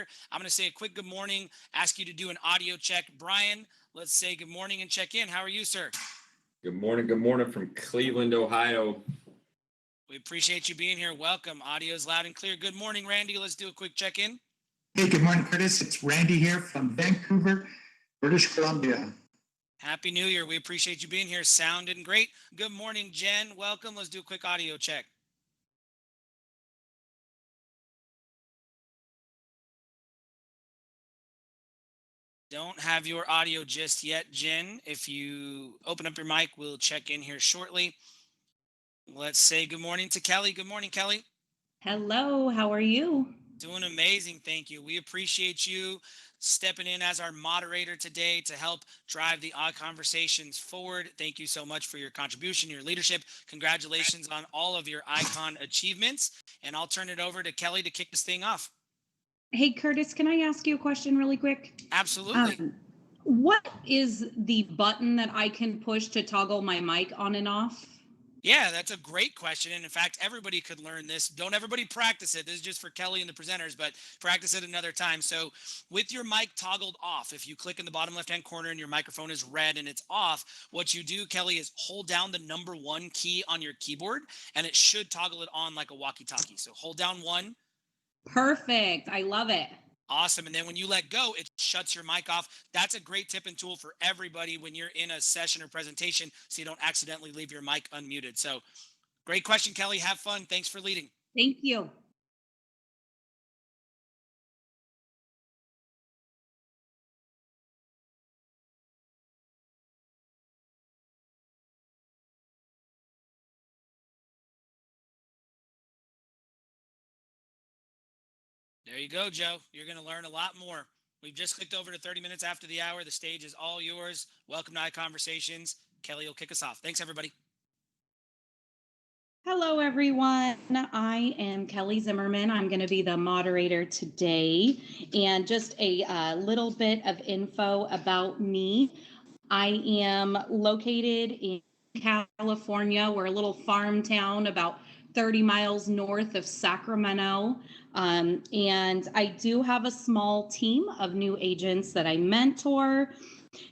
here. I'm going to say a quick good morning, ask you to do an audio check. Brian, let's say good morning and check in. How are you, sir? Good morning from Cleveland, Ohio. We appreciate you being here. Welcome. Audio is loud and clear. Good morning, Randy. Let's do a quick check-in. Hey, good morning, Curtis. It's Randy here from Vancouver, British Columbia. Happy New Year. We appreciate you being here. Sounding great. Good morning, Jen. Welcome. Let's do a quick audio check. Don't have your audio just yet, Jen. If you open up your mic, we'll check in here shortly. Let's say good morning to Kelly. Good morning, Kelly. Hello, how are you? Doing amazing, thank you. We appreciate you stepping in as our moderator today to help drive the ICONversations forward. Thank you so much for your contribution, your leadership. Congratulations on all of your ICON achievements. And I'll turn it over to Kelly to kick this thing off. Hey, Curtis, can I ask you a question really quick? Absolutely. What is the button that I can push to toggle my mic on and off? Yeah, that's a great question. And in fact, everybody could learn this. Don't everybody practice it. This is just for Kelly and the presenters, but practice it another time. So with your mic toggled off, if you click in the bottom left-hand corner and your microphone is red and it's off, what you do, Kelly, is hold down the number 1 key on your keyboard and it should toggle it on like a walkie-talkie. So hold down 1. Perfect. I love it. Awesome. And then when you let go, it shuts your mic off. That's a great tip and tool for everybody when you're in a session or presentation so you don't accidentally leave your mic unmuted. So great question, Kelly. Have fun. Thanks for leading. Thank you. There you go, Joe. You're going to learn a lot more. We've just clicked over to 30 minutes after the hour. The stage is all yours. Welcome to ICONversations. Kelly will kick us off. Thanks, everybody. Hello, everyone. I am Kelly Zimmerman. I'm going to be the moderator today. And just a little bit of info about me. I am located in California. We're a little farm town about 30 miles north of Sacramento. And I do have a small team of new agents that I mentor.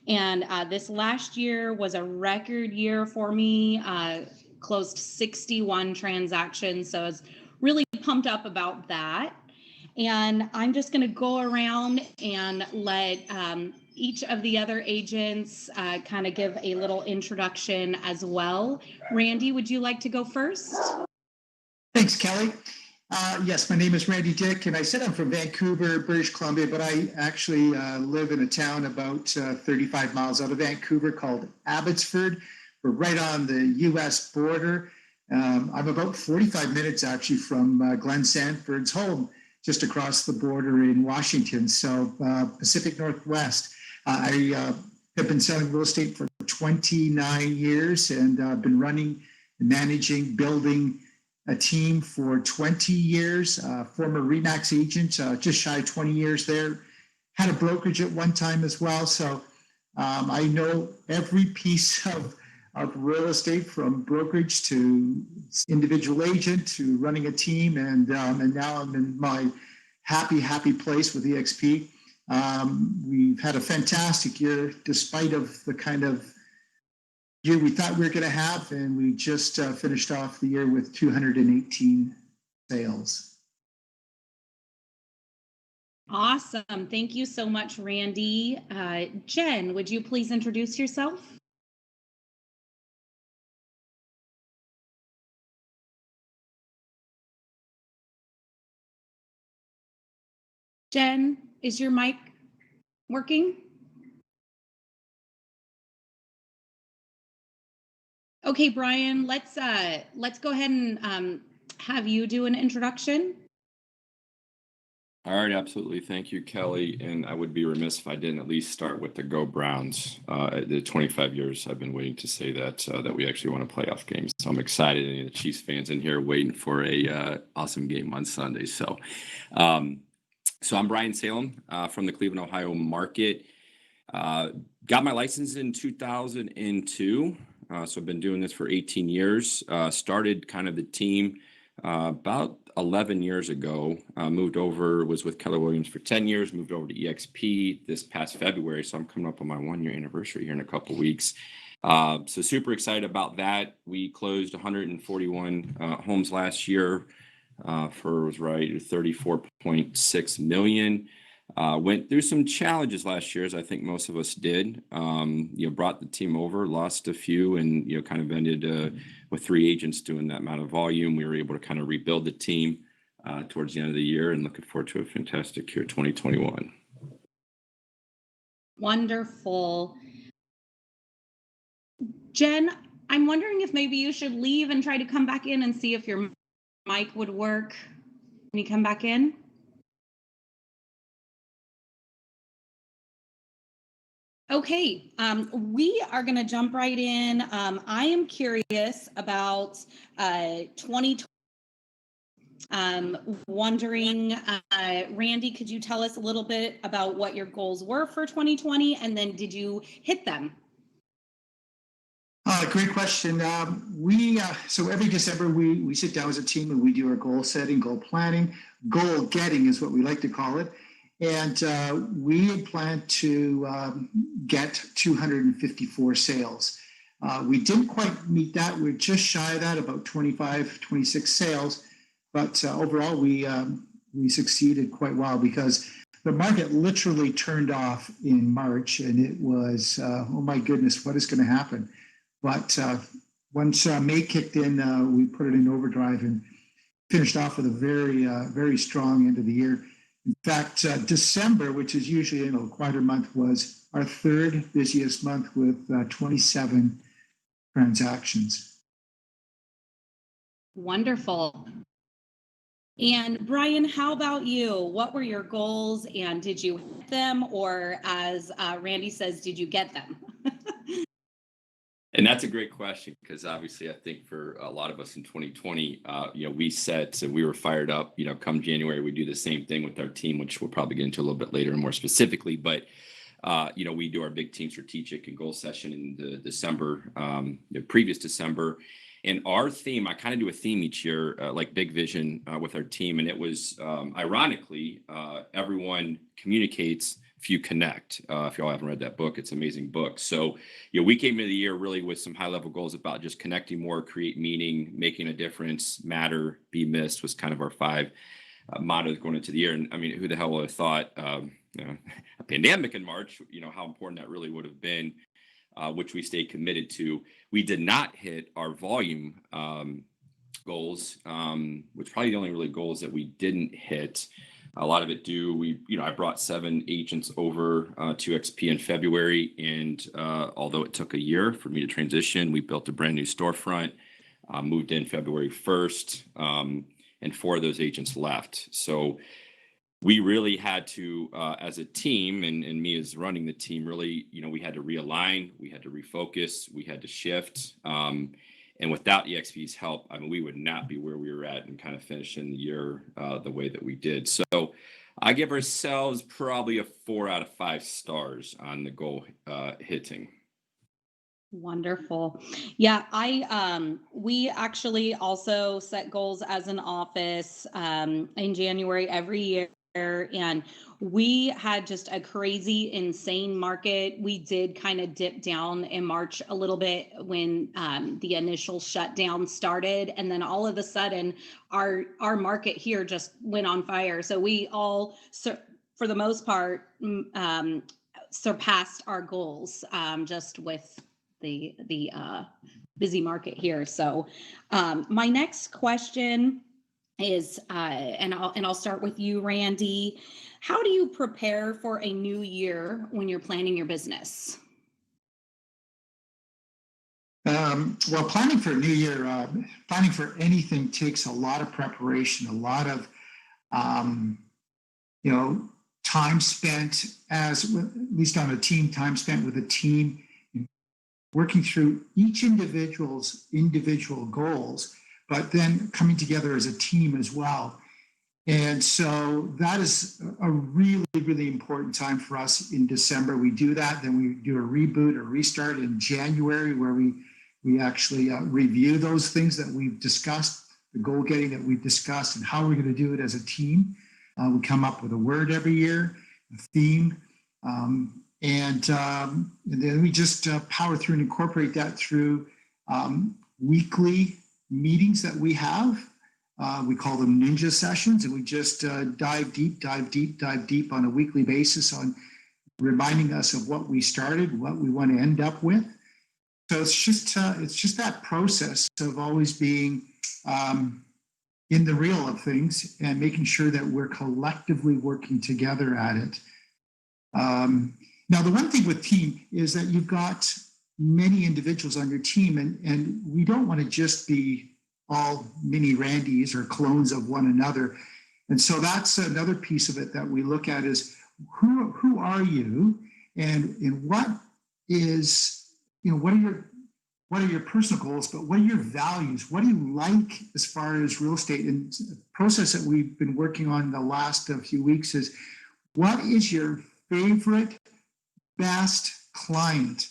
And this last year was a record year for me. Closed 61 transactions. So I was really pumped up about that. And I'm just going to go around and let each of the other agents kind of give a little introduction as well. Randy, would you like to go first? Thanks, Kelly. Yes, my name is Randy Dick, and I said I'm from Vancouver, British Columbia, but I actually live in a town about 35 miles out of Vancouver called Abbotsford. We're right on the U.S. border. I'm about 45 minutes actually from Glenn Sanford's home, just across the border in Washington, so Pacific Northwest. I have been selling real estate for 29 years and been running, managing, building a team for 20 years, former RE/MAX agent, just shy of 20 years there. Had a brokerage at one time as well. So I know every piece of real estate, from brokerage to individual agent to running a team. And now I'm in my happy place with EXP. We've had a fantastic year despite of the kind of year we thought we were going to have, and we just finished off the year with 218 sales. Awesome. Thank you so much, Randy. Jen, would you please introduce yourself? Jen, is your mic working? Okay, Brian, let's go ahead and have you do an introduction. All right, absolutely. Thank you, Kelly. And I would be remiss if I didn't at least start with the Go Browns. The 25 years I've been waiting to say that we actually won a playoff game. So I'm excited. Any of the Chiefs fans in here waiting for a awesome game on Sunday. So I'm Brian Salem from the Cleveland, Ohio market. Got my license in 2002. So I've been doing this for 18 years. Started kind of the team about 11 years ago. Moved over, was with Keller Williams for 10 years, moved over to EXP this past February. So I'm coming up on my 1-year anniversary here in a couple weeks. So super excited about that. We closed 141 homes last year for, was right, 34.6 million. Went through some challenges last year, as I think most of us did. Brought the team over, lost a few, and kind of ended with 3 agents doing that amount of volume. We were able to kind of rebuild the team towards the end of the year, and looking forward to a fantastic year 2021. Wonderful. Jen, I'm wondering if maybe you should leave and try to come back in and see if your mic would work when you come back in. Okay, we are going to jump right in. I am curious about 2020. Wondering, Randy, could you tell us a little bit about what your goals were for 2020, and then did you hit them? Great question. So every December we sit down as a team and we do our goal setting, goal planning, goal getting is what we like to call it. And we plan to get 254 sales. We didn't quite meet that. We're just shy of that, about 25, 26 sales. But overall, we succeeded quite well because the market literally turned off in March, and it was, oh my goodness, what is going to happen? But once May kicked in, we put it in overdrive and finished off with a very, very strong end of the year. In fact, December, which is usually a quieter month, was our 3rd busiest month with 27 transactions. Wonderful. And Brian, how about you? What were your goals, and did you hit them, or as Randy says, did you get them? And that's a great question, because obviously I think for a lot of us in 2020, we set, and we were fired up, come January, we do the same thing with our team, which we'll probably get into a little bit later and more specifically. But, we do our big team strategic and goal session in the December, the previous December. And our theme, I kind of do a theme each year, like big vision with our team. And it was, ironically, everyone communicates if you connect. If y'all haven't read that book, it's an amazing book. So, we came into the year really with some high level goals about just connecting more, create meaning, making a difference, matter, be missed was kind of our 5 mottos going into the year. And I mean, who the hell would have thought a pandemic in March, how important that really would have been, which we stayed committed to. We did not hit our volume goals, which probably the only really goals that we didn't hit. A lot of it I brought 7 agents over to XP in February. And although it took a year for me to transition, we built a brand new storefront, moved in February 1st, and 4 of those agents left. So we really had to, as a team, and me as running the team, really, we had to realign, we had to refocus, we had to shift. And without EXP's help, I mean, we would not be where we were at and kind of finishing the year the way that we did. So I give ourselves probably a 4 out of 5 stars on the goal hitting. Wonderful. Yeah, we actually also set goals as an office in January every year. And we had just a crazy, insane market. We did kind of dip down in March a little bit when the initial shutdown started. And then all of a sudden, our market here just went on fire. So we all, for the most part, surpassed our goals just with the busy market here. So my next question is, and I'll start with you, Randy. How do you prepare for a new year when you're planning your business? Well, planning for a new year, planning for anything takes a lot of preparation, a lot of, time spent at least on a team, time spent with a team, working through each individual's individual goals, but then coming together as a team as well. And so that is a really, really important time for us in December. We do that, then we do a reboot, a restart in January, where we actually review those things that we've discussed the goal getting that we've discussed and how we're going to do it as a team. We come up with a word every year, a theme, and then we just power through and incorporate that through weekly meetings that we have. We call them ninja sessions, and we just dive deep on a weekly basis on reminding us of what we started, what we want to end up with. So it's just that process of always being in the real of things and making sure that we're collectively working together at it. Now, the one thing with team is that you've got many individuals on your team, and we don't want to just be all mini Randys or clones of one another. And so that's another piece of it that we look at is who are you, and what is, what are your personal goals, but what are your values? What do you like as far as real estate? And the process that we've been working on the last few weeks is, what is your favorite, best client?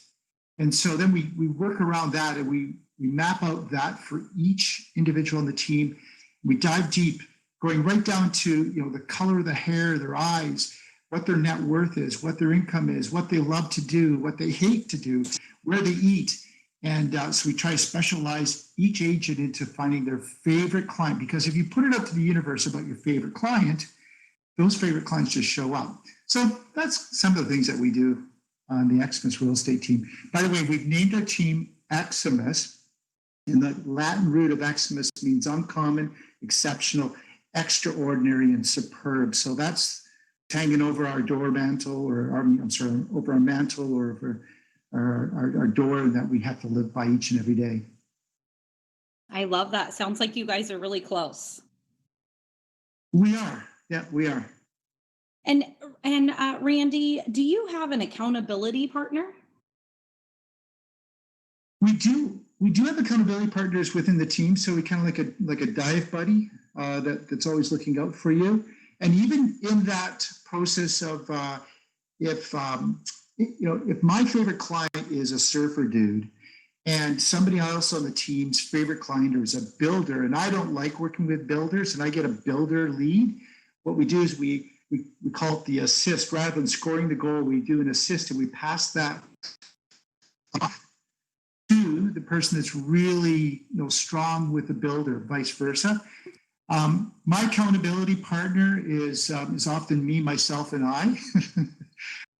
And so then we work around that, and we map out that for each individual on the team. We dive deep, going right down to the color of the hair, their eyes, what their net worth is, what their income is, what they love to do, what they hate to do, where they eat. And so we try to specialize each agent into finding their favorite client, because if you put it up to the universe about your favorite client, those favorite clients just show up. So that's some of the things that we do on the Xmas real estate team. By the way, we've named our team Xmas, and the Latin root of Xmas means uncommon, exceptional, extraordinary, and superb. So that's hanging over our door mantle, or over our mantle, or over our door that we have to live by each and every day. I love that. Sounds like you guys are really close. We are. Yeah, we are. And Randy, do you have an accountability partner? We do. We do have accountability partners within the team. So we kind of like a dive buddy that's always looking out for you. And even in that process of if my favorite client is a surfer dude, and somebody else on the team's favorite client is a builder, and I don't like working with builders, and I get a builder lead, what we do is we call it the assist. Rather than scoring the goal, we do an assist, and we pass that off to the person that's really strong with the builder, vice versa. My accountability partner is often me, myself, and I.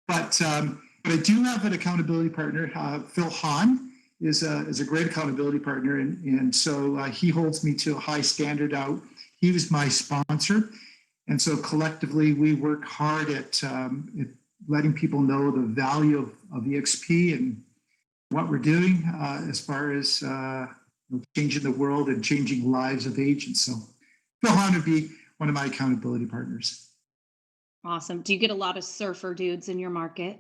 But I do have an accountability partner. Phil Hahn is a great accountability partner, and so he holds me to a high standard out. He was my sponsor, and so collectively we work hard at letting people know the value of EXP and what we're doing as far as changing the world and changing lives of agents. So Phil Hahn would be one of my accountability partners. Awesome. Do you get a lot of surfer dudes in your market?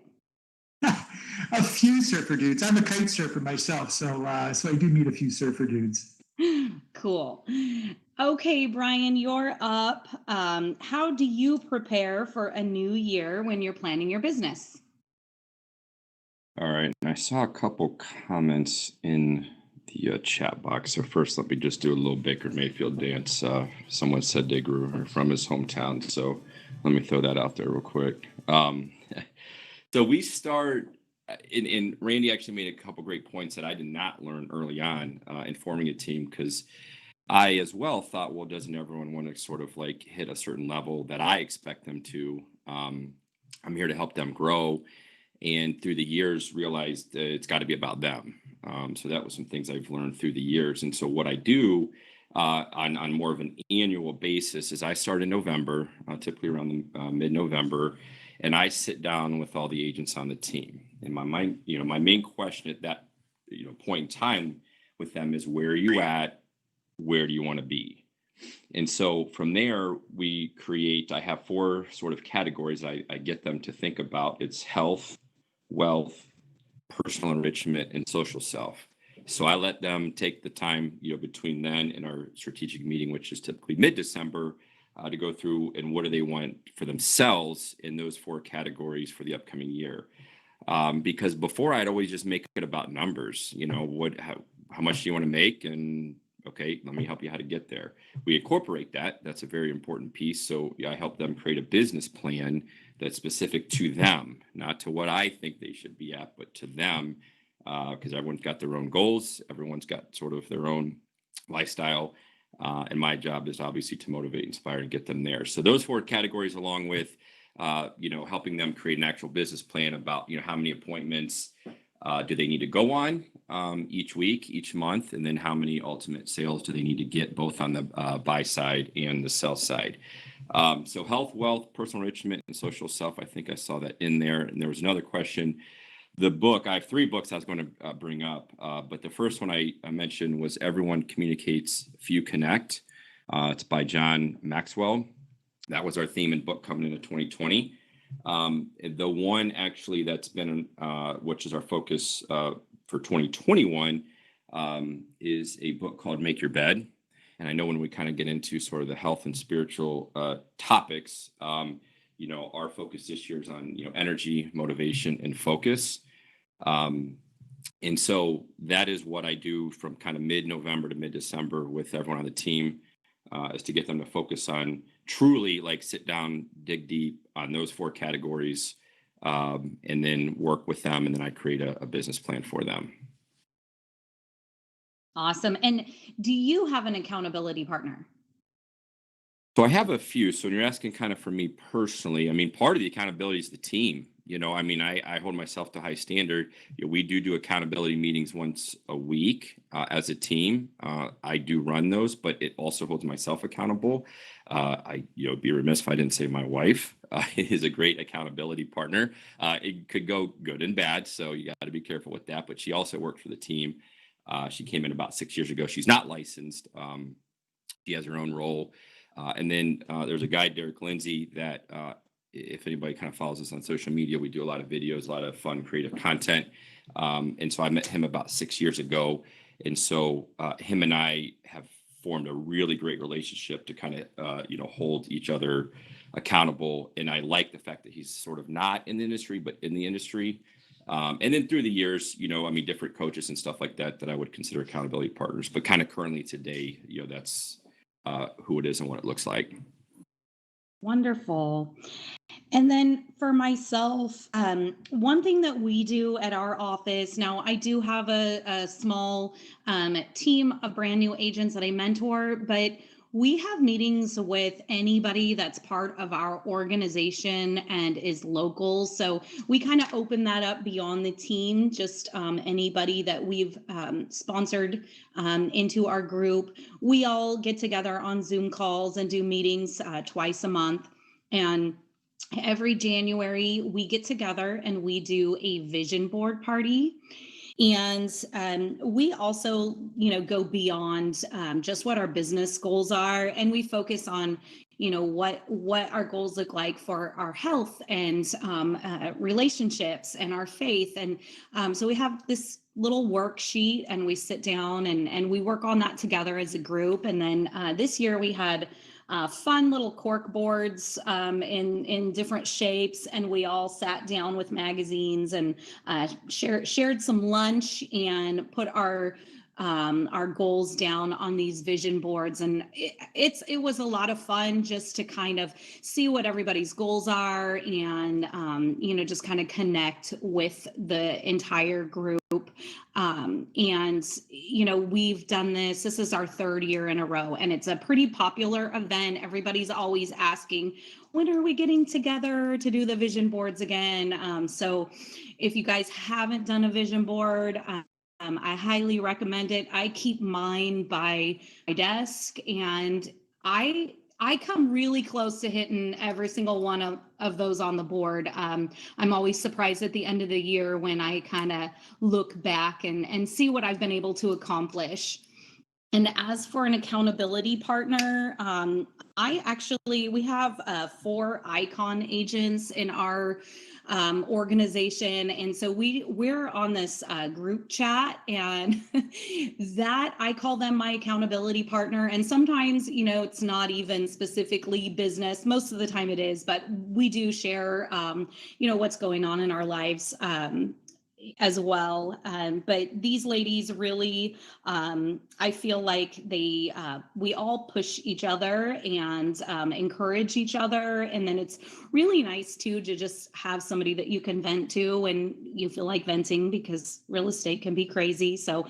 A few surfer dudes. I'm a kite surfer myself, so I do meet a few surfer dudes. Cool. Okay, Brian, you're up. How do you prepare for a new year when you're planning your business? All right. I saw a couple comments in the chat box. So first, let me just do a little Baker Mayfield dance. Someone said they grew from his hometown. So let me throw that out there real quick. So we start, and Randy actually made a couple great points that I did not learn early on in forming a team, because I as well thought, well, doesn't everyone want to sort of like hit a certain level that I expect them to? I'm here to help them grow. And through the years, realized it's got to be about them. So that was some things I've learned through the years. And so what I do on more of an annual basis is I start in November, typically around the mid-November, and I sit down with all the agents on the team. And my main question at that point in time with them is, where are you at? Where do you want to be? And so from there, I have 4 sort of categories I get them to think about. It's health, wealth, personal enrichment, and social self. So I let them take the time, between then and our strategic meeting, which is typically mid-December, to go through and what do they want for themselves in those 4 categories for the upcoming year. Because before I'd always just make it about numbers, how much do you want to make, and Okay, let me help you how to get there. We incorporate that. That's a very important piece. So I help them create a business plan that's specific to them, not to what I think they should be at, but to them, because everyone's got their own goals. Everyone's got sort of their own lifestyle. And my job is obviously to motivate, inspire, and get them there. So those 4 categories, along with, helping them create an actual business plan about, how many appointments do they need to go on each week, each month, and then how many ultimate sales do they need to get both on the buy side and the sell side. So health, wealth, personal enrichment, and social self. I think I saw that in there. And there was another question. The book, I have 3 books I was going to bring up, but the first one I mentioned was Everyone Communicates, Few Connect. It's by John Maxwell. That was our theme and book coming into 2020. The one actually that's been, which is our focus for 2021, is a book called Make Your Bed. And I know when we kind of get into sort of the health and spiritual topics, our focus this year is on, energy, motivation, and focus. And so that is what I do from kind of mid-November to mid-December with everyone on the team, is to get them to focus on truly like sit down, dig deep on those 4 categories, and then work with them. And then I create a business plan for them. Awesome. And do you have an accountability partner? So I have a few. So when you're asking kind of for me personally, I mean, part of the accountability is the team. I hold myself to high standard. We do accountability meetings once a week as a team. I do run those, but it also holds myself accountable. I'd be remiss if I didn't say my wife is a great accountability partner. It could go good and bad, so you got to be careful with that. But she also worked for the team. She came in about 6 years ago. She's not licensed. She has her own role. And then there's a guy, Derek Lindsay, that if anybody kind of follows us on social media, we do a lot of videos, a lot of fun, creative content. And so I met him about 6 years ago. And so him and I have formed a really great relationship to kind of, hold each other accountable. And I like the fact that he's sort of not in the industry, but in the industry. And then through the years, different coaches and stuff like that I would consider accountability partners. But kind of currently today, that's who it is and what it looks like. Wonderful. And then for myself, one thing that we do at our office now, I do have a small team of brand new agents that I mentor, but we have meetings with anybody that's part of our organization and is local. So we kind of open that up beyond the team, just anybody that we've sponsored into our group. We all get together on Zoom calls and do meetings twice a month. And every January, we get together and we do a vision board party. And we also, go beyond just what our business goals are, and we focus on, what our goals look like for our health and relationships and our faith. And so we have this little worksheet, and we sit down and we work on that together as a group. And then this year we had fun little cork boards in different shapes, and we all sat down with magazines and shared some lunch and put our goals down on these vision boards. And it was a lot of fun just to kind of see what everybody's goals are and just kind of connect with the entire group. And we've done this is our 3rd year in a row, and it's a pretty popular event. Everybody's always asking, when are we getting together to do the vision boards again? So if you guys haven't done a vision board, I highly recommend it. I keep mine by my desk, and I come really close to hitting every single one of those on the board. I'm always surprised at the end of the year when I kind of look back and see what I've been able to accomplish. And as for an accountability partner, we have 4 ICON agents in our organization. And so we're on this group chat, and that I call them my accountability partner. And sometimes, it's not even specifically business. Most of the time it is, but we do share, what's going on in our lives. as well. But these ladies really, I feel like we all push each other and encourage each other. And then it's really nice too to just have somebody that you can vent to when you feel like venting, because real estate can be crazy. So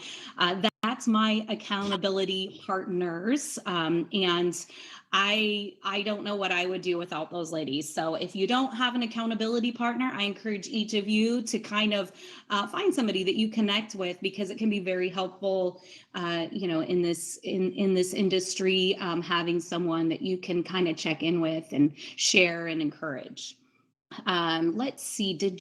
that's my accountability partners. And I don't know what I would do without those ladies. So if you don't have an accountability partner, I encourage each of you to kind of find somebody that you connect with, because it can be very helpful, in this industry, having someone that you can kind of check in with and share and encourage. Let's see. Did you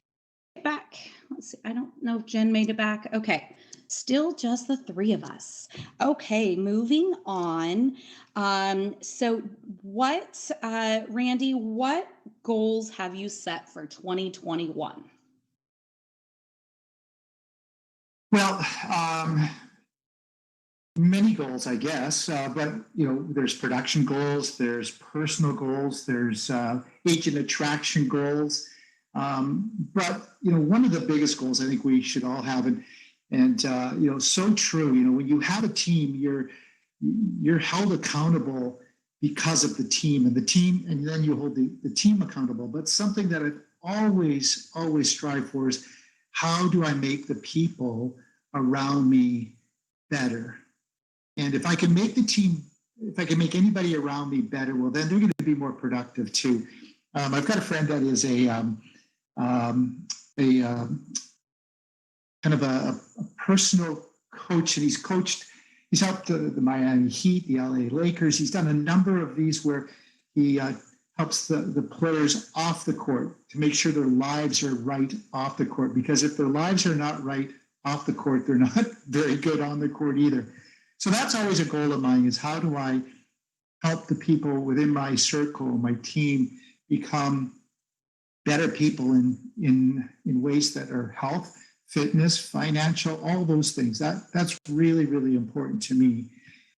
get back? Let's see. I don't know if Jen made it back. Okay. Still just the three of us. Okay, moving on. So Randy, what goals have you set for 2021? Well, many goals, I guess, but there's production goals, there's personal goals, there's agent attraction goals. But one of the biggest goals I think we should all have, and so true. When you have a team, you're held accountable because of the team, and then you hold the team accountable. But something that I always strive for is, how do I make the people around me better? And if I can make anybody around me better, well, then they're going to be more productive too. I've got a friend that is a kind of a personal coach, and he's helped the Miami Heat, the LA Lakers. He's done a number of these where he helps the players off the court to make sure their lives are right off the court, because if their lives are not right off the court, they're not very good on the court either. So that's always a goal of mine, is how do I help the people within my circle, my team, become better people in ways that are health, fitness, financial, all those things. That's really, really important to me.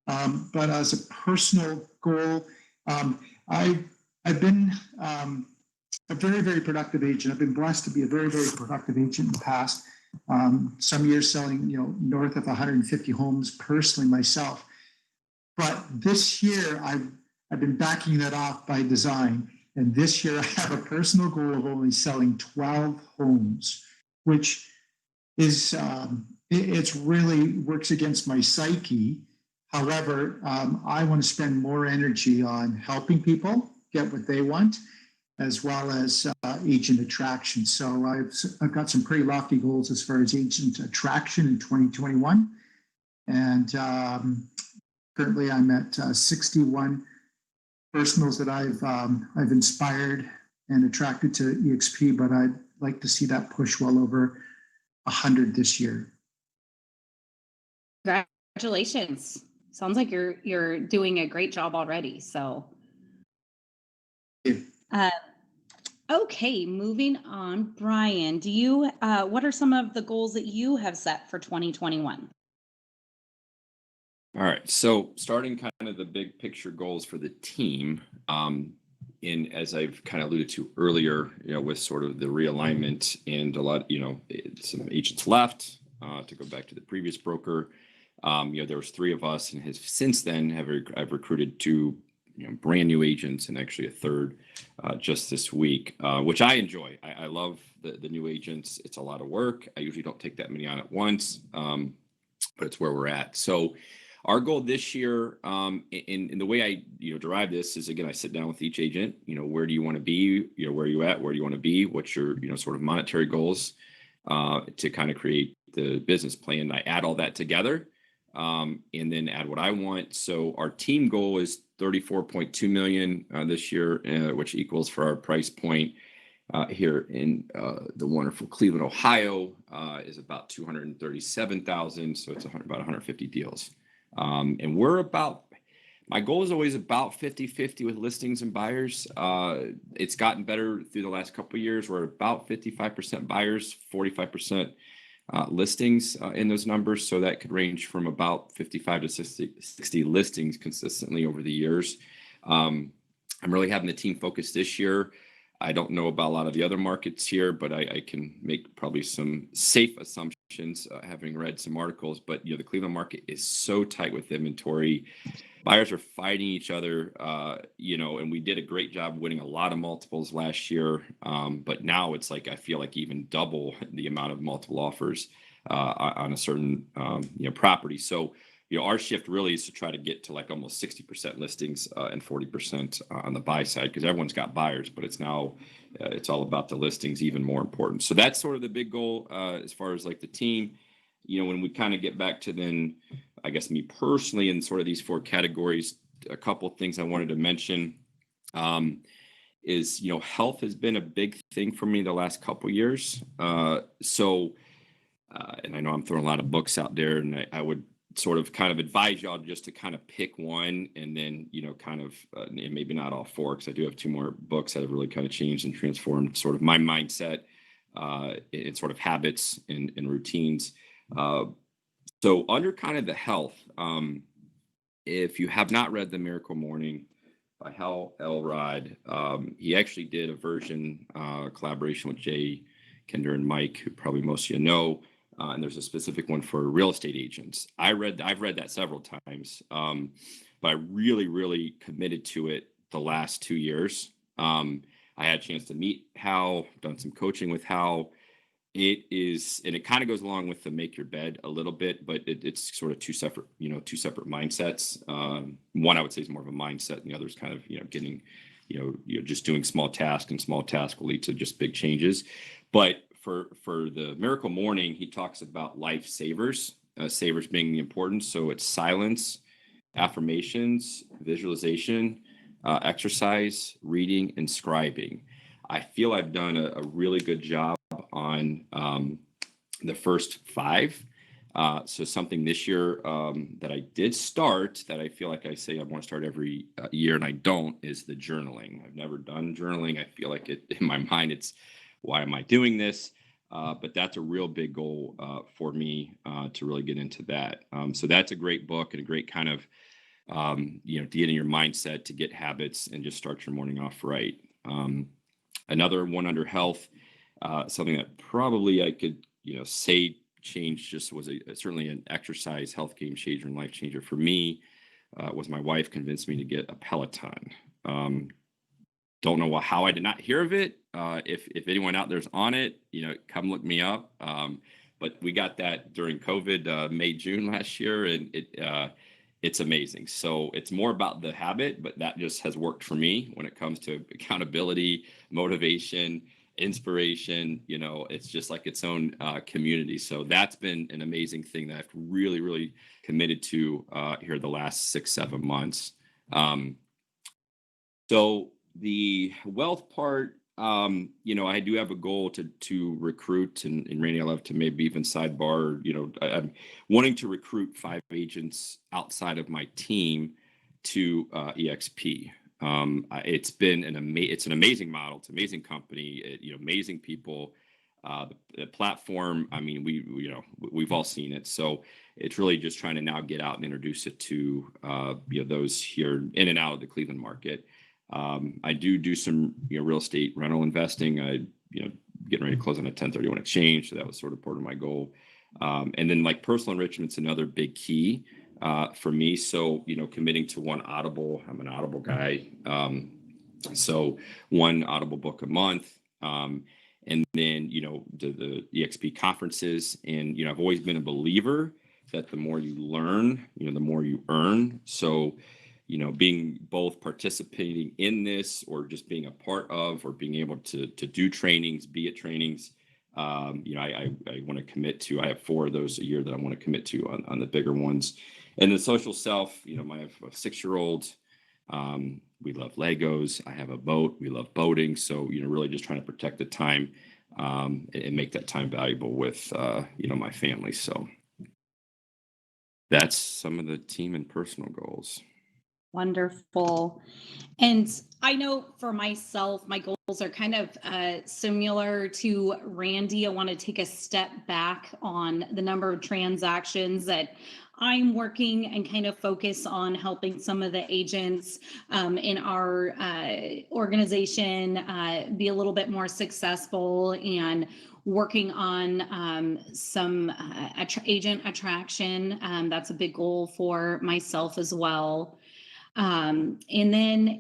But as a personal goal, I've been a very, very productive agent. I've been blessed to be a very, very productive agent in the past. Some years selling, north of 150 homes personally myself. But this year, I've been backing that off by design. And this year, I have a personal goal of only selling 12 homes, which is it's really works against my psyche. However, I want to spend more energy on helping people get what they want, as well as agent attraction. So I've got some pretty lofty goals as far as agent attraction in 2021. And currently I'm at 61 personals that I've inspired and attracted to EXP, but I'd like to see that push well over 100 this year. Congratulations. Sounds like you're doing a great job already. So okay, moving on. Brian, do you what are some of the goals that you have set for 2021? All right. So starting kind of the big picture goals for the team, and as I've kind of alluded to earlier, with sort of the realignment and a lot, some agents left to go back to the previous broker. There was 3 of us, and since then I've recruited 2 brand new agents, and actually a third just this week, which I enjoy. I love the new agents. It's a lot of work. I usually don't take that many on at once, but it's where we're at. So our goal this year, in the way I derive this is, again, I sit down with each agent. Where do you want to be? Where are you at? Where do you want to be? What's your sort of monetary goals to kind of create the business plan? I add all that together, and then add what I want. So our team goal is 34.2 million this year, which equals, for our price point here in the wonderful Cleveland, Ohio, is about 237,000. So it's about 150 deals. And my goal is always about 50-50 with listings and buyers. It's gotten better through the last couple of years. We're about 55% buyers, 45% listings in those numbers. So that could range from about 55 to 60 listings consistently over the years. I'm really having the team focus this year I don't know about a lot of the other markets here, but I can make probably some safe assumptions, having read some articles. But the Cleveland market is so tight with inventory. Buyers are fighting each other, and we did a great job winning a lot of multiples last year. But now it's like I feel like even double the amount of multiple offers on a certain property. So our shift really is to try to get to like almost 60% listings and 40% on the buy side, because everyone's got buyers, but it's now it's all about the listings, even more important. So that's sort of the big goal as far as like the team. When we kind of get back to then, I guess me personally, in sort of these 4 categories, a couple of things I wanted to mention is health has been a big thing for me the last couple of years. And I know I'm throwing a lot of books out there, and I would sort of kind of advise y'all just to kind of pick one, and then kind of and maybe not all 4, because I do have 2 more books that have really kind of changed and transformed sort of my mindset and sort of habits and routines. So under kind of the health, if you have not read The Miracle Morning by Hal Elrod, he actually did a version collaboration with Jay Kinder and Mike, who probably most of you know. And there's a specific one for real estate agents. I've read that several times, but I really, really committed to it the last 2 years. I had a chance to meet Hal, done some coaching with Hal. It is, and it kind of goes along with the make your bed a little bit, but it's sort of two separate mindsets. One I would say is more of a mindset, and the other is kind of getting, just doing small tasks, and small tasks will lead to just big changes. But for the Miracle Morning, he talks about life savers, savers being the importance. So it's silence, affirmations, visualization, exercise, reading, and scribing. I feel I've done a really good job on the first 5. So something this year that I did start, that I feel like I say I want to start every year and I don't, is the journaling. I've never done journaling. I feel like it in my mind, it's why am I doing this? But that's a real big goal for me to really get into that. So that's a great book and a great kind of, to get in your mindset, to get habits and just start your morning off right. Another one under health, something that probably I could, say change just was certainly an exercise health game changer and life changer for me, was my wife convinced me to get a Peloton. Don't know how I did not hear of it. If anyone out there's on it, come look me up. But we got that during COVID, May, June last year, and it's amazing. So it's more about the habit, but that just has worked for me when it comes to accountability, motivation, inspiration. It's just like its own community. So that's been an amazing thing that I've really, really committed to here the last 6-7 months. So the wealth part, I do have a goal to recruit, and Randy, I'll have to maybe even sidebar, I'm wanting to recruit 5 agents outside of my team to EXP. It's been it's an amazing model. It's an amazing company, amazing people. The platform, I mean, we've all seen it. So it's really just trying to now get out and introduce it to, those here in and out of the Cleveland market. I do some real estate rental investing. Getting ready to close on a 1031 exchange, so that was sort of part of my goal. And then like personal enrichment's another big key for me. So committing to one Audible. I'm an Audible guy, so one Audible book a month. And then the EXP conferences, and I've always been a believer that the more you learn, the more you earn. So being both participating in this, or just being a part of, or being able to do trainings, be at trainings, I want to commit to. I have 4 of those a year that I want to commit to on the bigger ones. And the social self, I have a 6-year-old. We love Legos. I have a boat. We love boating. So, really just trying to protect the time and make that time valuable with, my family. So that's some of the team and personal goals. Wonderful. And I know for myself, my goals are kind of similar to Randy. I want to take a step back on the number of transactions that I'm working and kind of focus on helping some of the agents in our organization be a little bit more successful and working on some agent attraction. That's a big goal for myself as well. And then,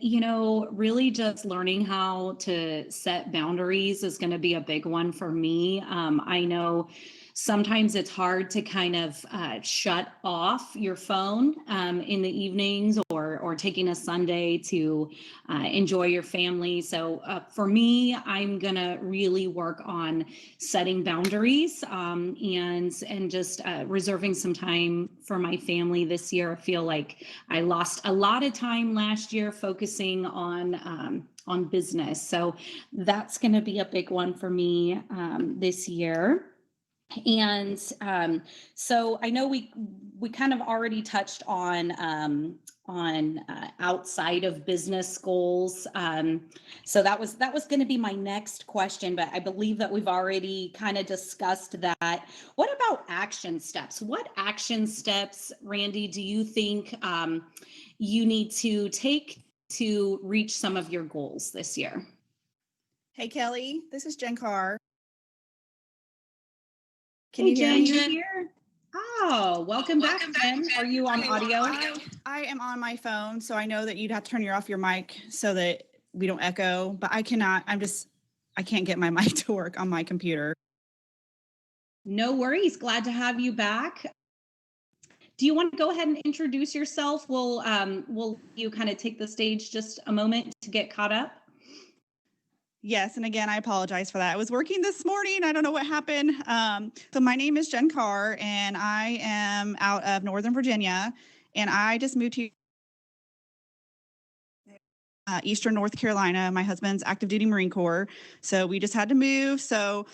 really just learning how to set boundaries is going to be a big one for me. I know sometimes it's hard to kind of shut off your phone in the evenings or taking a Sunday to enjoy your family. So for me, I'm going to really work on setting boundaries and just reserving some time for my family this year. I feel like I lost a lot of time last year focusing on business. So that's going to be a big one for me this year. And so I know we kind of already touched on outside of business goals. So that was going to be my next question, but I believe that we've already kind of discussed that. What about action steps? What action steps, Randy, do you think you need to take to reach some of your goals this year? Hey, Kelly, this is Jen Carr. Can Hey, you hear Jen, me? you're here? Oh, welcome back, Jen. Are you on audio? I am on my phone, so I know that you'd have to turn off your mic so that we don't echo, but I cannot. I can't get my mic to work on my computer. No worries. Glad to have you back. Do you want to go ahead and introduce yourself? We'll you kind of take the stage just a moment to get caught up. Yes, and again, I apologize for that. I was working this morning. I don't know what happened. So my name is Jen Carr, and I am out of Northern Virginia, and I just moved to Eastern North Carolina. My husband's active duty Marine Corps, so we just had to move. So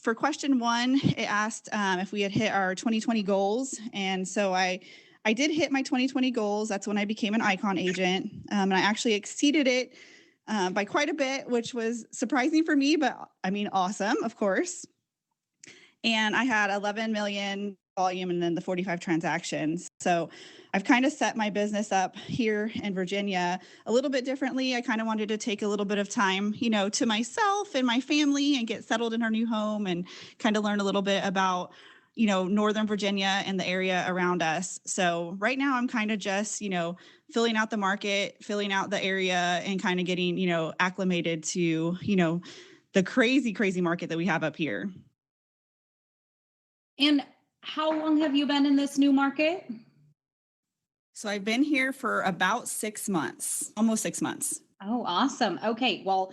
for question one, it asked if we had hit our 2020 goals, and so I did hit my 2020 goals. That's when I became an ICON agent, and I actually exceeded it by quite a bit, which was surprising for me, but I mean, awesome, of course. And I had 11 million volume and then the 45 transactions. So I've kind of set my business up here in Virginia a little bit differently. I kind of wanted to take a little bit of time, to myself and my family and get settled in our new home and kind of learn a little bit about, Northern Virginia and the area around us. So right now I'm kind of just, filling out the market, filling out the area and kind of getting, acclimated to, the crazy market that we have up here. And how long have you been in this new market? So I've been here for about 6 months, almost 6 months. Oh, awesome. Okay. Well,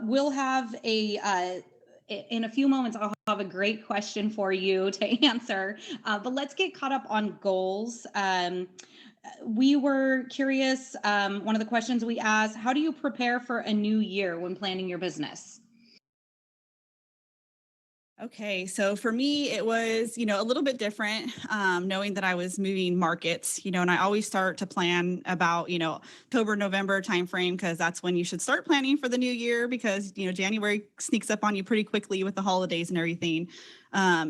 we'll have in a few moments, I'll have a great question for you to answer, but let's get caught up on goals. We were curious, one of the questions we asked, how do you prepare for a new year when planning your business? Okay, so for me, it was, a little bit different, knowing that I was moving markets, and I always start to plan about, October, November timeframe, because that's when you should start planning for the new year because, January sneaks up on you pretty quickly with the holidays and everything.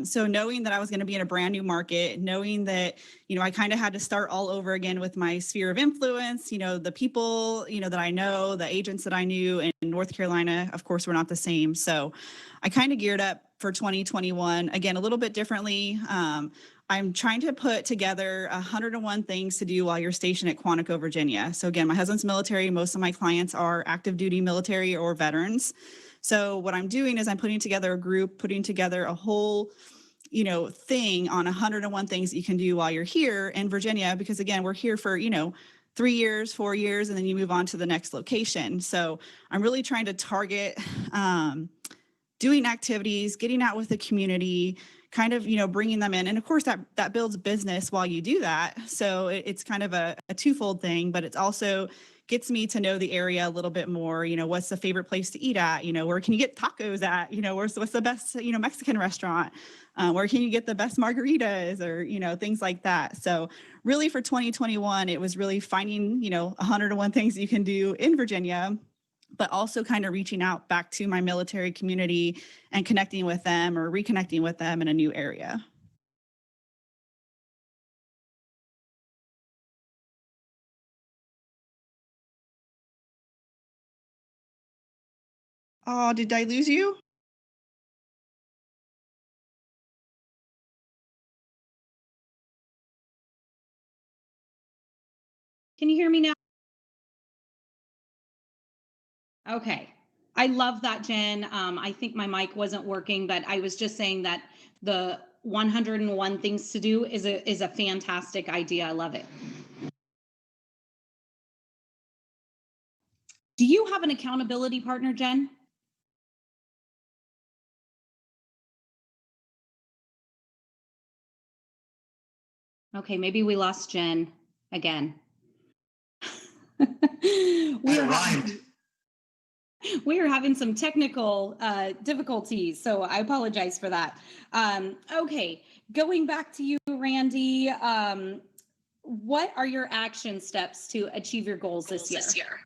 So knowing that I was going to be in a brand new market, knowing that, I kind of had to start all over again with my sphere of influence, the people, that I know, the agents that I knew in North Carolina, of course, were not the same. So I kind of geared up for 2021, again, a little bit differently. I'm trying to put together 101 things to do while you're stationed at Quantico, Virginia. So again, my husband's military. Most of my clients are active duty military or veterans. So what I'm doing is I'm putting together a group, putting together a whole, thing on 101 things that you can do while you're here in Virginia, because again, we're here for, 3 years, 4 years, and then you move on to the next location. So I'm really trying to target doing activities, getting out with the community, kind of, bringing them in. And of course that builds business while you do that. So it's kind of a twofold thing, but it's also gets me to know the area a little bit more. What's the favorite place to eat at? Where can you get tacos at? What's the best, Mexican restaurant? Where can you get the best margaritas or, things like that. So really for 2021, it was really finding, 101 things you can do in Virginia, but also kind of reaching out back to my military community and connecting with them or reconnecting with them in a new area. Oh, did I lose you? Can you hear me now? Okay. I love that, Jen. I think my mic wasn't working, but I was just saying that the 101 things to do is a fantastic idea. I love it. Do you have an accountability partner, Jen? Okay, maybe we lost Jen again. we are having some technical difficulties, so I apologize for that. Okay, going back to you, Randy. What are your action steps to achieve your goals this year?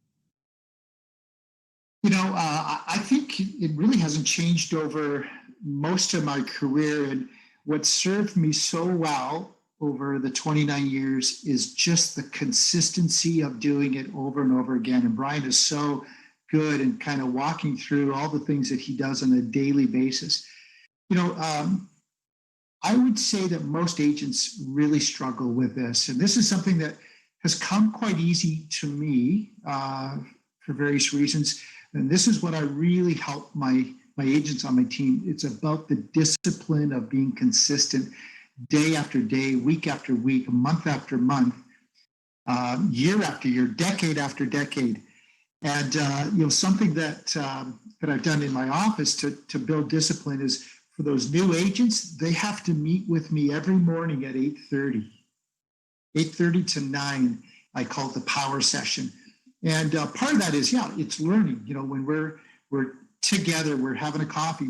I think it really hasn't changed over most of my career. And what served me so well over the 29 years is just the consistency of doing it over and over again. And Brian is so good in kind of walking through all the things that he does on a daily basis. I would say that most agents really struggle with this. And this is something that has come quite easy to me for various reasons. And this is what I really help my agents on my team. It's about the discipline of being consistent day after day, week after week, month after month, year after year, decade after decade. And something that I've done in my office to build discipline is for those new agents, they have to meet with me every morning at 8:30 to 9. I call it the power session. And part of that is, it's learning. When we're together, we're having a coffee.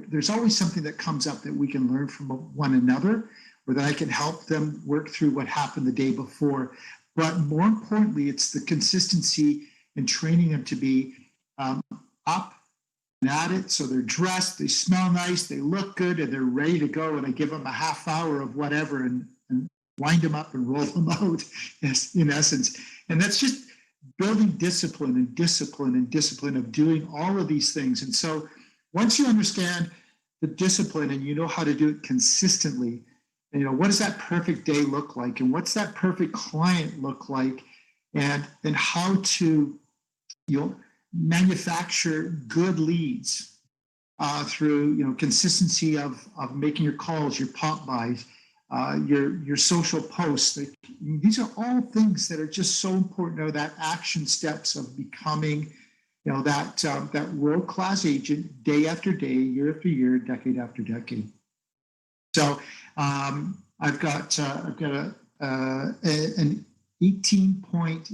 There's always something that comes up that we can learn from one another, or that I can help them work through what happened the day before. But more importantly, it's the consistency and training them to be up and at it. So they're dressed, they smell nice, they look good, and they're ready to go. And I give them a half hour of whatever and wind them up and roll them out, in essence. And that's just building discipline of doing all of these things. And so once you understand the discipline and you know how to do it consistently, and what does that perfect day look like? And what's that perfect client look like? And how to, manufacture good leads through, consistency of making your calls, your pop buys, your social posts. These are all things that are just so important. That action steps of becoming, that world-class agent day after day, year after year, decade after decade. So I've got an 18-point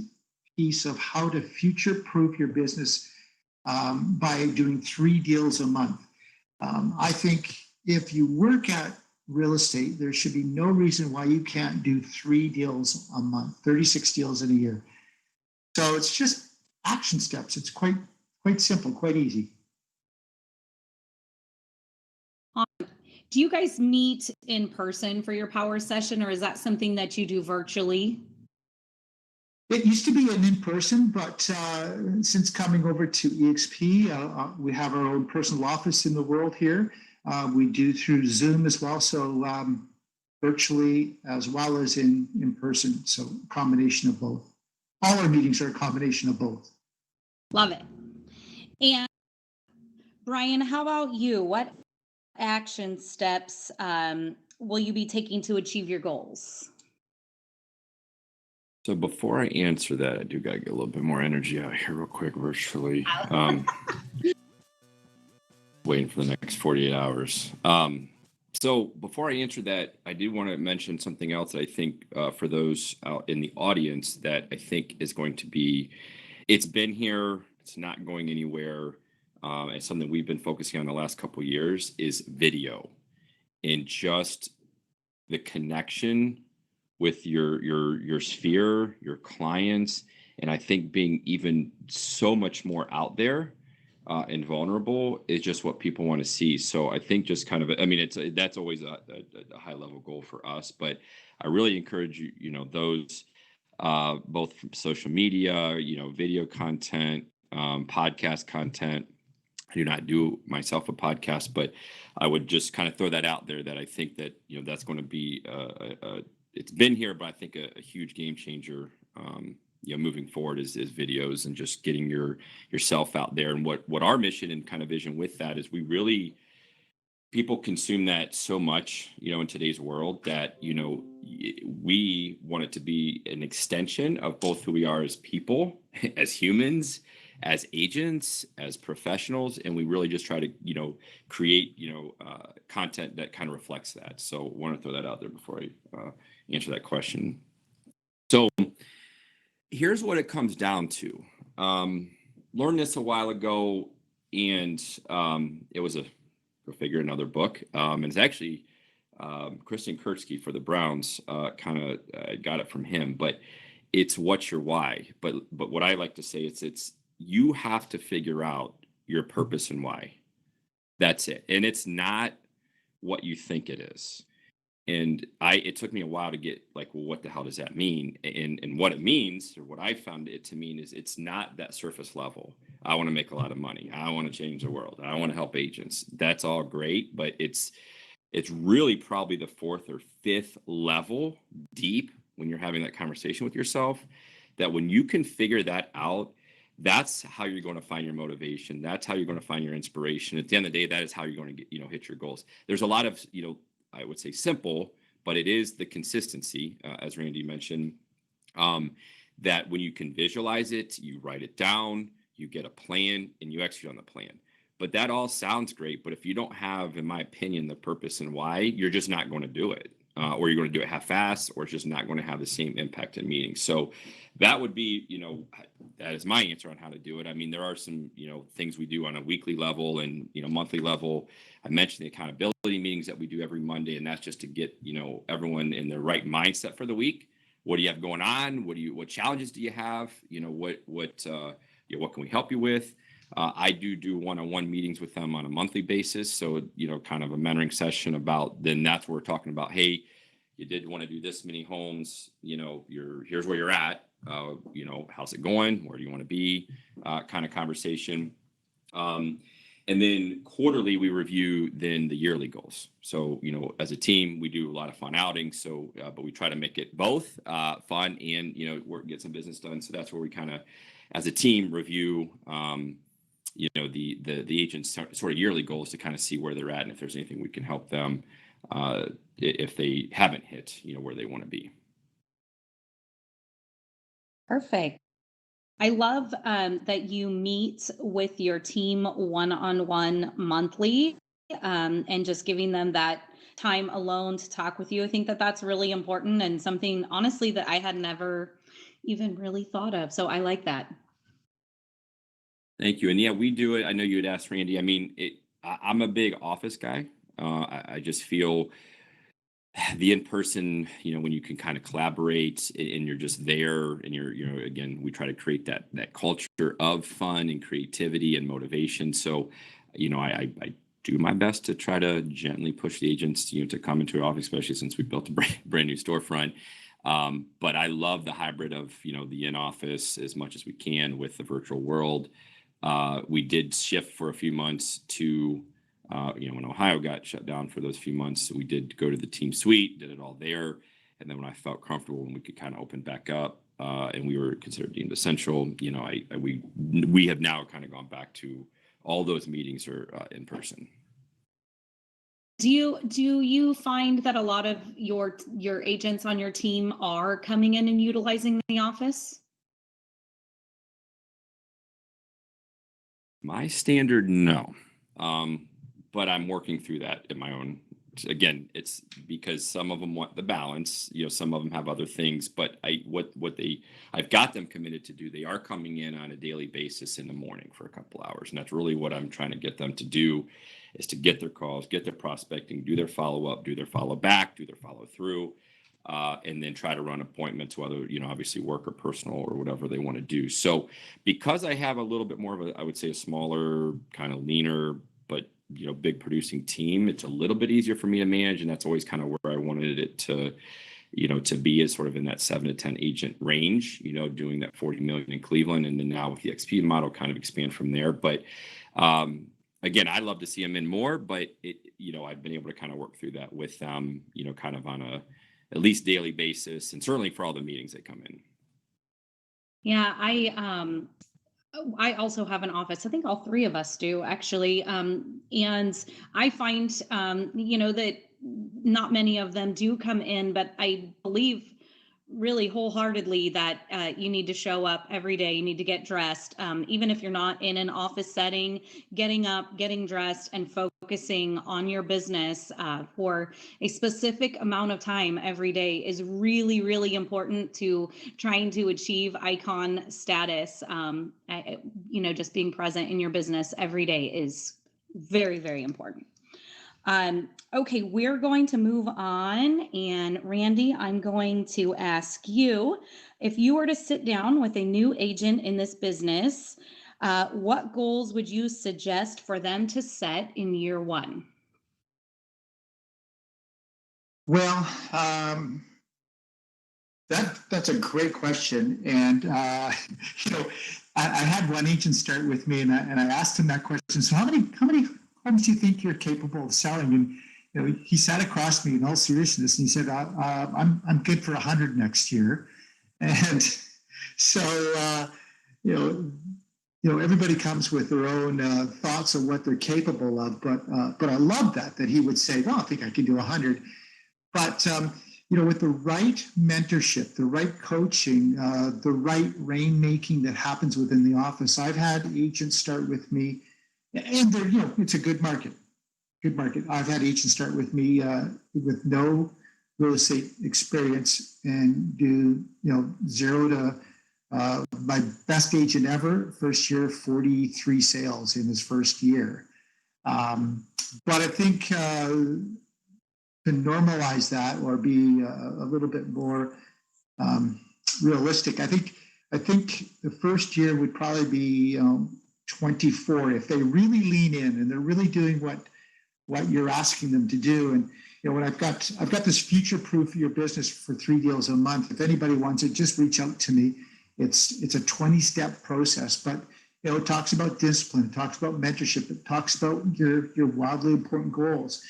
piece of how to future-proof your business by doing 3 deals a month. I think if you work at real estate, there should be no reason why you can't do 3 deals a month, 36 deals in a year. So it's just action steps. It's quite simple, quite easy. Do you guys meet in person for your power session, or is that something that you do virtually? It used to be an in-person, but since coming over to EXP, we have our own personal office in the world here. We do through Zoom as well, so virtually as well as in person. So a combination of both. All our meetings are a combination of both. Love it. And Brian, how about you? What action steps will you be taking to achieve your goals? So before I answer that, I do got to get a little bit more energy out here real quick virtually. Waiting for the next 48 hours. So before I answer that, I did want to mention something else that I think for those out in the audience that I think is going to be, it's been here, it's not going anywhere. And something we've been focusing on the last couple of years is video and just the connection with your sphere, your clients, and I think being even so much more out there and vulnerable is just what people want to see. So I think just kind of, I mean, that's always a high level goal for us, but I really encourage you, those both from social media, video content, podcast content. I do not do myself a podcast, but I would just kind of throw that out there that I think that, that's going to be, it's been here, but I think a huge game changer, moving forward is videos and just getting yourself out there. And what our mission and kind of vision with that is people consume that so much, in today's world that, we want it to be an extension of both who we are as people, as humans, as agents, as professionals. And we really just try to, create, content that kind of reflects that. So I want to throw that out there before I answer that question. So here's what it comes down to. Learned this a while ago, and it was go figure, another book. And it's actually Kristen Kurtzke for the Browns. Kind of got it from him, but it's what's your why. But what I like to say it's you have to figure out your purpose and why. That's it, and it's not what you think it is. And it took me a while to get like, well, what the hell does that mean? And what it means, or what I found it to mean, is it's not that surface level. I want to make a lot of money. I want to change the world. I want to help agents. That's all great, but it's really probably the fourth or fifth level deep when you're having that conversation with yourself, that when you can figure that out, that's how you're going to find your motivation. That's how you're going to find your inspiration. At the end of the day, that is how you're going to get, hit your goals. There's a lot of, I would say simple, but it is the consistency, as Randy mentioned, that when you can visualize it, you write it down, you get a plan, and you execute on the plan. But that all sounds great. But if you don't have, in my opinion, the purpose and why, you're just not going to do it. Or you're going to do it half-assed, or it's just not going to have the same impact in meetings. So that would be, that is my answer on how to do it. I mean, there are some, things we do on a weekly level and, monthly level. I mentioned the accountability meetings that we do every Monday, and that's just to get, everyone in the right mindset for the week. What do you have going on? What challenges do you have? What can we help you with? I do one-on-one meetings with them on a monthly basis. So, kind of a mentoring session about, then that's where we're talking about, hey, you did want to do this many homes, here's where you're at, how's it going? Where do you want to be? Kind of conversation. And then quarterly, we review then the yearly goals. So, as a team, we do a lot of fun outings. So, but we try to make it both fun and, get some business done. So that's where we kind of, as a team, review, the agents' sort of yearly goals to kind of see where they're at and if there's anything we can help them if they haven't hit, where they want to be. Perfect. I love that you meet with your team one-on-one monthly and just giving them that time alone to talk with you. I think that that's really important and something, honestly, that I had never even really thought of. So I like that. Thank you. And yeah, we do it. I know you had asked Randy. I mean, I'm a big office guy. I just feel the in-person, when you can kind of collaborate and you're just there and you're, again, we try to create that culture of fun and creativity and motivation. So, I do my best to try to gently push the agents, to come into our office, especially since we built a brand new storefront. But I love the hybrid of, the in-office as much as we can with the virtual world. We did shift for a few months to, when Ohio got shut down for those few months, we did go to the team suite, did it all there. And then when I felt comfortable and we could kind of open back up and we were considered deemed essential, we have now kind of gone back to all those meetings are in person. Do you find that a lot of your agents on your team are coming in and utilizing the office? My standard, no. But I'm working through that in my own again, it's because some of them want the balance, some of them have other things, but I've got them committed to do. They are coming in on a daily basis in the morning for a couple hours. And that's really what I'm trying to get them to do, is to get their calls, get their prospecting, do their follow up, do their follow back, do their follow through, and then try to run appointments, whether, obviously work or personal or whatever they want to do. So because I have a little bit more of a, I would say, a smaller, kind of leaner, but big producing team, it's a little bit easier for me to manage. And that's always kind of where I wanted it to, to be, is sort of in that 7 to 10 agent range, doing that 40 million in Cleveland. And then now with the XP model, kind of expand from there. But again, I'd love to see them in more, but I've been able to kind of work through that with them, kind of on a at least daily basis, and certainly for all the meetings that come in. Yeah, I also have an office. I think all three of us do, actually. And I find, that not many of them do come in, but I believe really wholeheartedly that you need to show up every day. You need to get dressed. Even if you're not in an office setting, getting up, getting dressed, and focusing on your business for a specific amount of time every day is really, really important to trying to achieve icon status. Just being present in your business every day is very, very important. Okay, we're going to move on. And Randy, I'm going to ask you, if you were to sit down with a new agent in this business, what goals would you suggest for them to set in year one? Well, that's a great question. And, I had one agent start with me, and I asked him that question. So how many homes do you think you're capable of selling? And he sat across me in all seriousness, and he said, I'm good for 100 next year. And so, everybody comes with their own thoughts of what they're capable of. But I love that he would say, well, I think I can do 100. But, with the right mentorship, the right coaching, the right rainmaking that happens within the office, I've had agents start with me, and they're, it's a good market. I've had agents start with me with no real estate experience and do, 0 to my best agent ever, first year, 43 sales in his first year. But I think to normalize that, or be a little bit more realistic, I think the first year would probably be 24 if they really lean in and they're really doing what you're asking them to do. And when I've got this future-proof your business for 3 deals a month. If anybody wants it, just reach out to me. It's a 20-step process, but it talks about discipline, it talks about mentorship, it talks about your wildly important goals.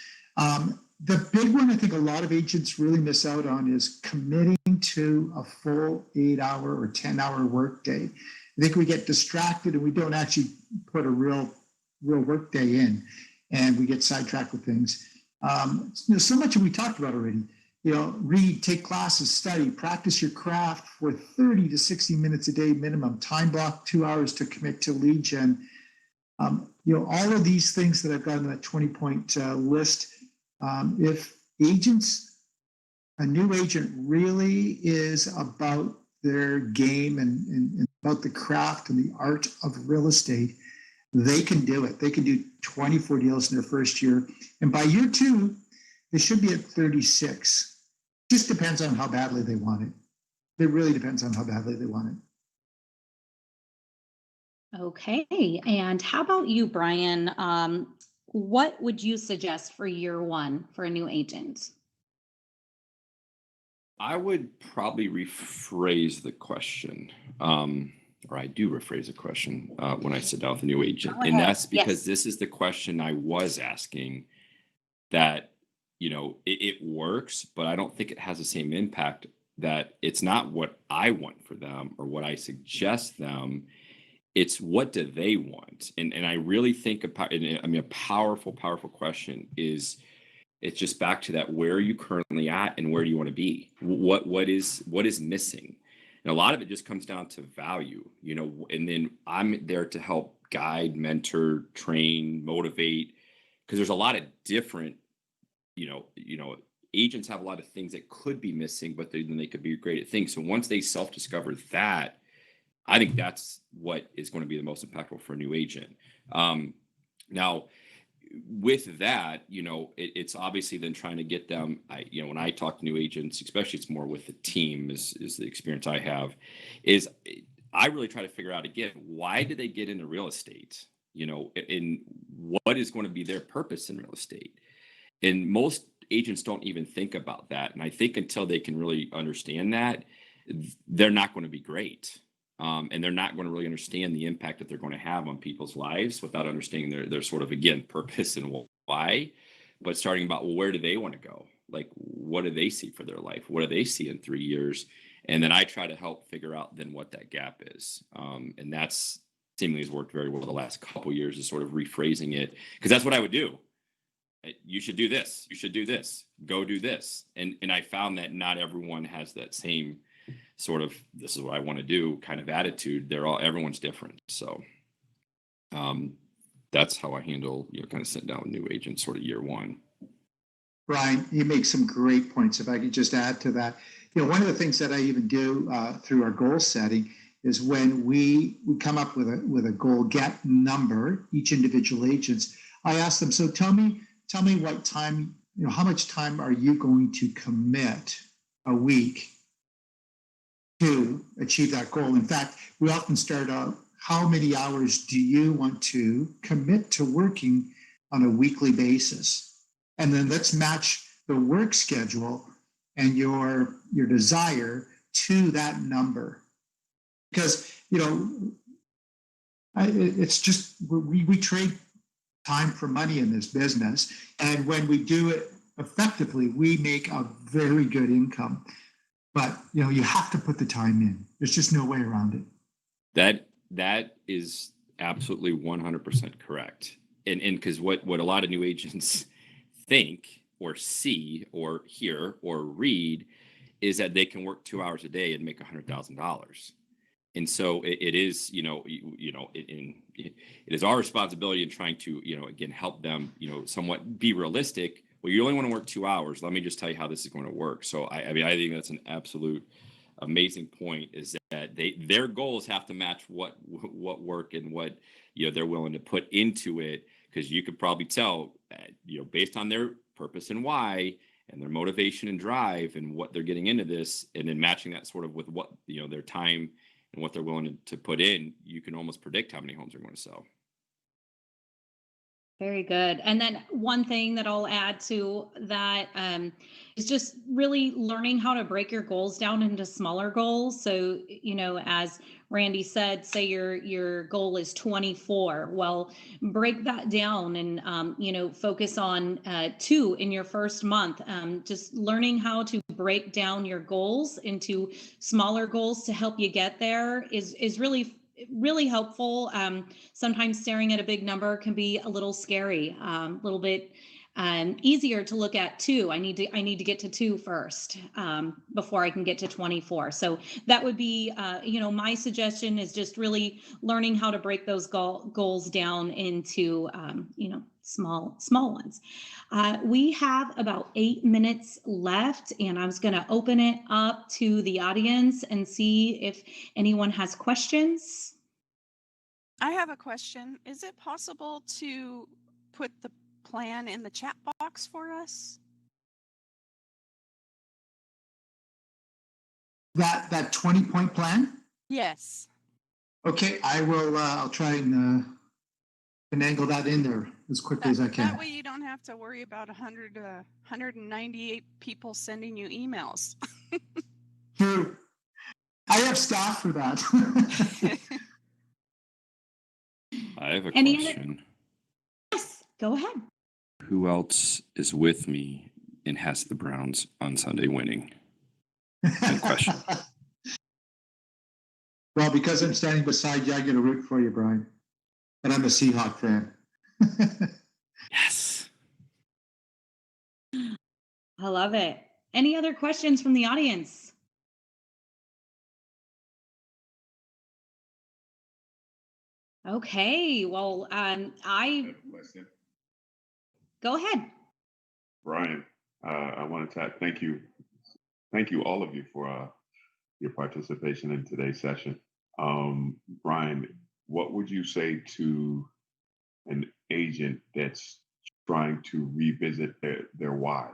The big one I think a lot of agents really miss out on is committing to a full 8-hour or 10-hour workday. I think we get distracted and we don't actually put a real workday in, and we get sidetracked with things. So much we talked about already. Read, take classes, study, practice your craft for 30 to 60 minutes a day minimum. Time block 2 hours to commit to lead gen. All of these things that I've got on that 20-point list. If a new agent really is about their game and about the craft and the art of real estate, they can do it. They can do 24 deals in their first year. And by year 2, they should be at 36. Just depends on how badly they want it. It really depends on how badly they want it. Okay. And how about you, Brian? What would you suggest for year one for a new agent? I would probably rephrase the question, or I do rephrase the question when I sit down with a new agent. And that's because This is the question I was asking, that, it works, but I don't think it has the same impact, that it's not what I want for them or what I suggest them. It's what do they want? And I really think about, a powerful question is, it's just back to that, where are you currently at and where do you want to be? What is missing? And a lot of it just comes down to value, and then I'm there to help guide, mentor, train, motivate, because there's a lot of different agents have a lot of things that could be missing, but then they could be great at things. So once they self-discover that, I think that's what is going to be the most impactful for a new agent. Now, with that, it's obviously then trying to get them. When I talk to new agents, especially it's more with the team, is the experience I have, is I really try to figure out again, why did they get into real estate? And what is going to be their purpose in real estate? And most agents don't even think about that. And I think until they can really understand that, they're not going to be great. And they're not going to really understand the impact that they're going to have on people's lives without understanding their sort of, again, purpose and why. But starting about, well, where do they want to go? Like, what do they see for their life? What do they see in 3 years? And then I try to help figure out then what that gap is. And that's seemingly has worked very well the last couple of years, is sort of rephrasing it, because that's what I would do. You should do this. You should do this. Go do this. And I found that not everyone has that same sort of, this is what I want to do kind of attitude. Everyone's different. So that's how I handle, kind of sitting down with new agents sort of year one. Brian, you make some great points. If I could just add to that, one of the things that I even do through our goal setting is when we come up with a goal get number, each individual agents, I ask them, so tell me what time, how much time are you going to commit a week to achieve that goal? In fact, we often start out, how many hours do you want to commit to working on a weekly basis? And then let's match the work schedule and your desire to that number. Because, it's just, we trade time for money in this business. And when we do it effectively, we make a very good income. But, you have to put the time in. There's just no way around it. That is absolutely 100% correct. And because what a lot of new agents think or see or hear or read is that they can work 2 hours a day and make $100,000. And so it is, it is our responsibility in trying to, again, help them, somewhat be realistic. Well, you only want to work 2 hours. Let me just tell you how this is going to work. So I think that's an absolute amazing point, is that their goals have to match what work and what, they're willing to put into it. Because you could probably tell, based on their purpose and why, and their motivation and drive and what they're getting into this, and then matching that sort of with what, their time and what they're willing to put in, you can almost predict how many homes they're going to sell. Very good. And then one thing that I'll add to that is just really learning how to break your goals down into smaller goals. So, as Randy said, say your goal is 24. Well, break that down and, focus on 2 in your first month. Just learning how to break down your goals into smaller goals to help you get there is really helpful. Sometimes staring at a big number can be a little scary, a little bit easier to look at 2. I need to get to 2 first before I can get to 24. So that would be, my suggestion is just really learning how to break those goals down into, small ones. We have about 8 minutes left, and I was going to open it up to the audience and see if anyone has questions. I have a question. Is it possible to put the plan in the chat box for us? That 20-point plan? Yes. Okay, I will. I'll try and finagle that in there as quickly as I can. That way you don't have to worry about 198 people sending you emails. True. I have staff for that. I have a Any question. Yes, go ahead. Who else is with me and has the Browns on Sunday winning? Good question. Well, because I'm standing beside you, I get to root for you, Brian. And I'm a Seahawk fan. Yes. I love it. Any other questions from the audience? Okay, well, I question. go ahead. Brian, I want to thank you. Thank you, all of you, for your participation in today's session. Brian, what would you say to an agent that's trying to revisit their why?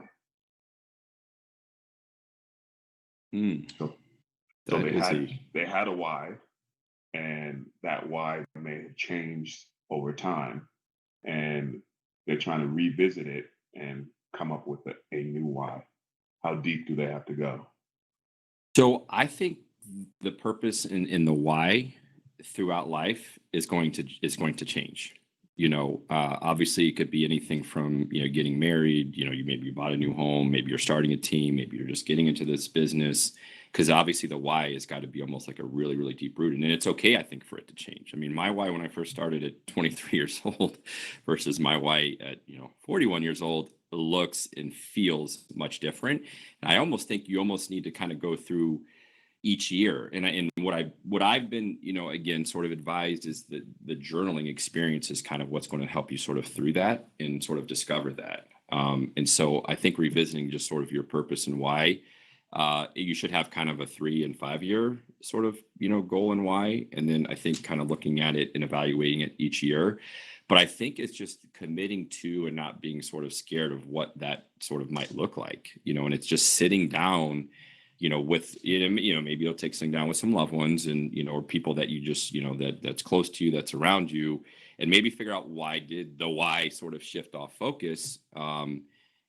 So they had a why, and that why may have changed over time, and they're trying to revisit it and come up with a new why. How deep do they have to go? So I think the purpose in the why throughout life is going to change. Obviously it could be anything from, getting married, you maybe bought a new home, maybe you're starting a team, maybe you're just getting into this business, because obviously the why has got to be almost like a really, really deep root. And it's okay, I think, for it to change. I mean, my why when I first started at 23 years old versus my why at, 41 years old looks and feels much different. And I almost think you almost need to kind of go through each year. And what I've been, again, sort of advised is that the journaling experience is kind of what's going to help you sort of through that and sort of discover that. And so I think revisiting just sort of your purpose and why, you should have kind of a 3 and 5 year sort of, goal and why. And then I think kind of looking at it and evaluating it each year. But I think it's just committing to and not being sort of scared of what that sort of might look like, and it's just sitting down, with, maybe you'll take sitting down with some loved ones and, or people that you just, that's close to you, that's around you, and maybe figure out why did the why sort of shift off focus, and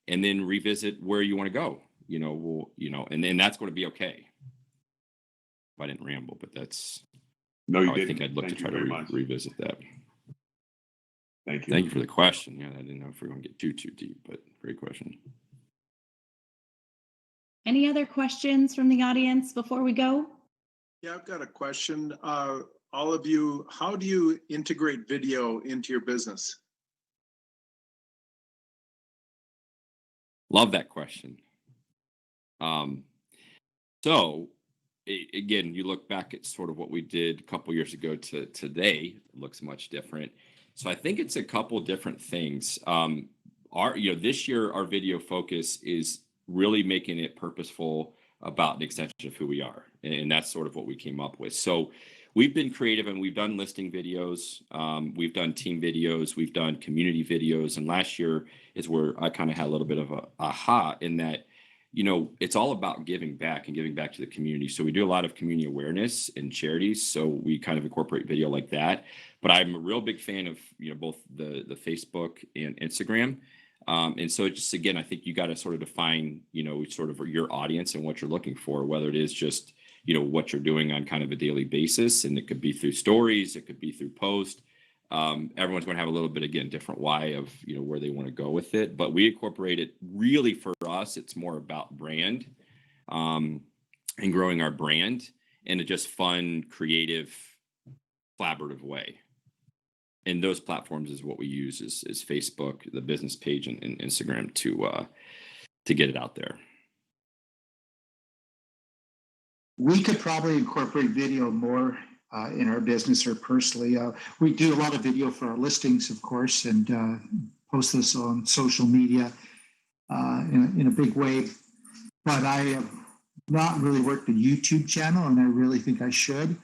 then revisit where you want to go, and then that's going to be okay. I didn't ramble, but that's No, you how didn't. I think I'd look Thank to you try very to much. revisit that. Thank you. Thank you for the question. Yeah, I didn't know if we are going to get too deep, but great question. Any other questions from the audience before we go? Yeah, I've got a question. All of you, how do you integrate video into your business? Love that question. So again, you look back at sort of what we did a couple years ago to today, it looks much different. So I think it's a couple different things. This year, our video focus is really making it purposeful about an extension of who we are. And that's sort of what we came up with. So we've been creative and we've done listing videos. We've done team videos. We've done community videos. And last year is where I kind of had a little bit of a aha in that, it's all about giving back and giving back to the community. So we do a lot of community awareness and charities. So we kind of incorporate video like that. But I'm a real big fan of, both the Facebook and Instagram. And so just, again, I think you got to sort of define, sort of your audience and what you're looking for, whether it is just, what you're doing on kind of a daily basis. And it could be through stories, it could be through posts. Everyone's going to have a little bit, again, different why of, where they want to go with it. But we incorporate it really for us. It's more about brand and growing our brand in a just fun, creative, collaborative way. And those platforms is what we use is Facebook, the business page, and Instagram to get it out there. We could probably incorporate video more in our business or personally. We do a lot of video for our listings, of course, and post this on social media in a big way. But I have not really worked a YouTube channel, and I really think I should.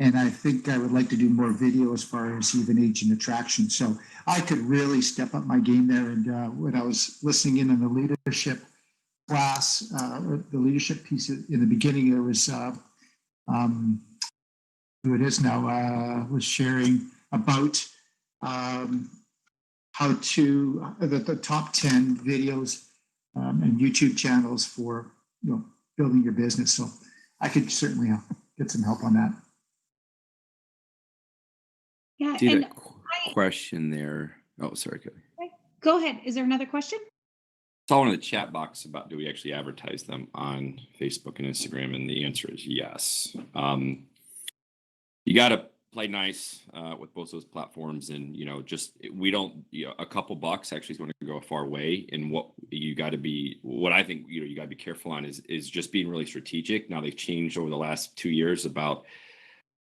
And I think I would like to do more video as far as even agent attraction. So I could really step up my game there. And when I was listening in on the leadership class, the leadership piece in the beginning, there was who it is now was sharing about how to the top 10 videos and YouTube channels for building your business. So I could certainly get some help on that. Yeah, See and that question there. Oh, sorry, Kelly. go ahead. Is there another question? Saw in the chat box about do we actually advertise them on Facebook and Instagram, and the answer is yes. You got to play nice with both those platforms, and just we don't. A couple bucks actually is going to go a far way. And what you got to be, what I think you got to be careful on is just being really strategic. Now they've changed over the last 2 years about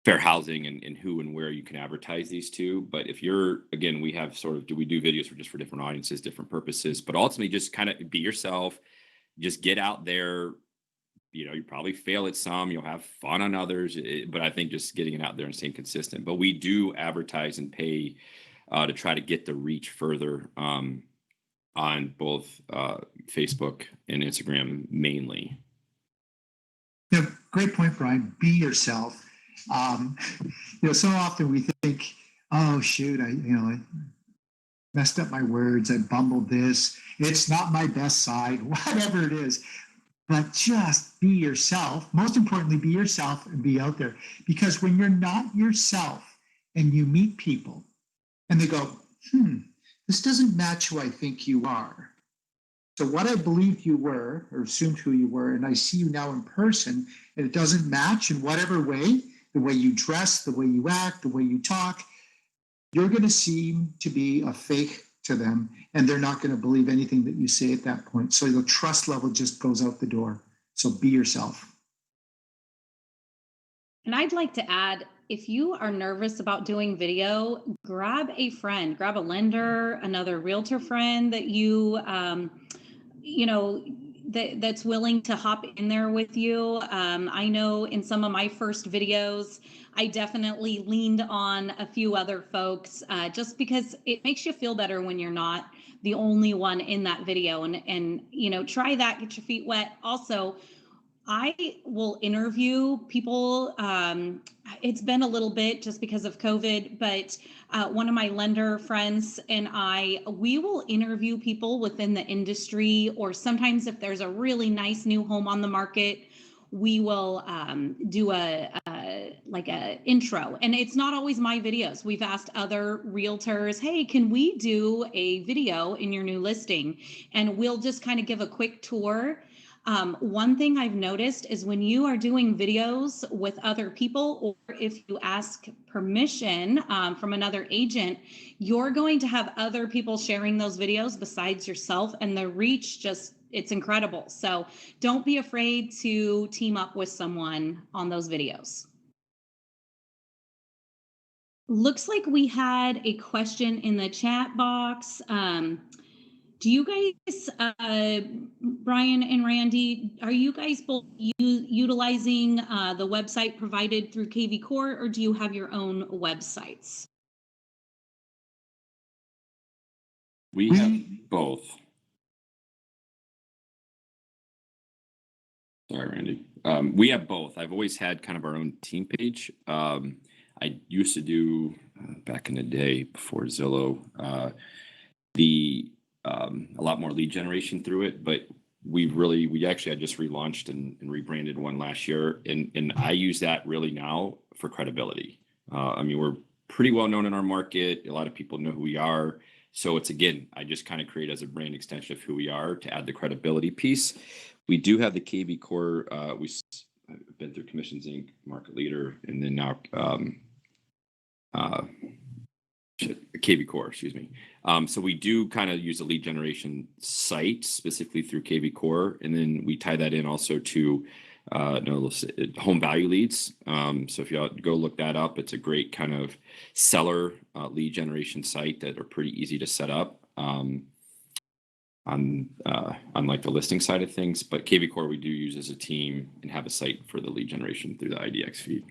fair housing and who and where you can advertise these to. But if you're, again, we have sort of, we do videos for just for different audiences, different purposes, but ultimately just kind of be yourself, just get out there. You probably fail at some, you'll have fun on others, but I think just getting it out there and staying consistent. But we do advertise and pay to try to get the reach further on both Facebook and Instagram mainly. Yeah, great point, Brian. Be yourself. So often we think, oh shoot, I messed up my words, I bumbled this, it's not my best side, whatever it is. But just be yourself. Most importantly, be yourself and be out there. Because when you're not yourself and you meet people and they go, this doesn't match who I think you are. So what I believed you were, or assumed who you were, and I see you now in person, and it doesn't match in whatever way, the way you dress, the way you act, the way you talk, you're going to seem to be a fake to them, and they're not going to believe anything that you say at that point. So the trust level just goes out the door. So be yourself. And I'd like to add, if you are nervous about doing video, grab a friend, grab a lender, another realtor friend that that's willing to hop in there with you. I know in some of my first videos, I definitely leaned on a few other folks just because it makes you feel better when you're not the only one in that video. And try that, get your feet wet. Also, I will interview people. It's been a little bit just because of COVID, but one of my lender friends and we will interview people within the industry, or sometimes if there's a really nice new home on the market, we will do a intro. And it's not always my videos. We've asked other realtors, hey, can we do a video in your new listing? And we'll just kind of give a quick tour. One thing I've noticed is when you are doing videos with other people, or if you ask permission from another agent, you're going to have other people sharing those videos besides yourself, and the reach it's incredible. So don't be afraid to team up with someone on those videos. Looks like we had a question in the chat box. Do you guys, Brian and Randy, are you guys both utilizing the website provided through KV Core, or do you have your own websites? We have both. Sorry, Randy. We have both. I've always had kind of our own team page. I used to do back in the day before Zillow, a lot more lead generation through it, but we actually had just relaunched and rebranded one last year, and I use that really now for credibility. We're pretty well known in our market. A lot of people know who we are. So it's, again, I just kind of create as a brand extension of who we are to add the credibility piece. We do have the KV Core. We've been through Commissions Inc., market leader, and then now KV Core, excuse me. So we do kind of use a lead generation site specifically through KV Core, and then we tie that in also to home value leads. So if you go look that up, it's a great kind of seller lead generation site that are pretty easy to set up on like the listing side of things. But KV Core we do use as a team and have a site for the lead generation through the IDX feed.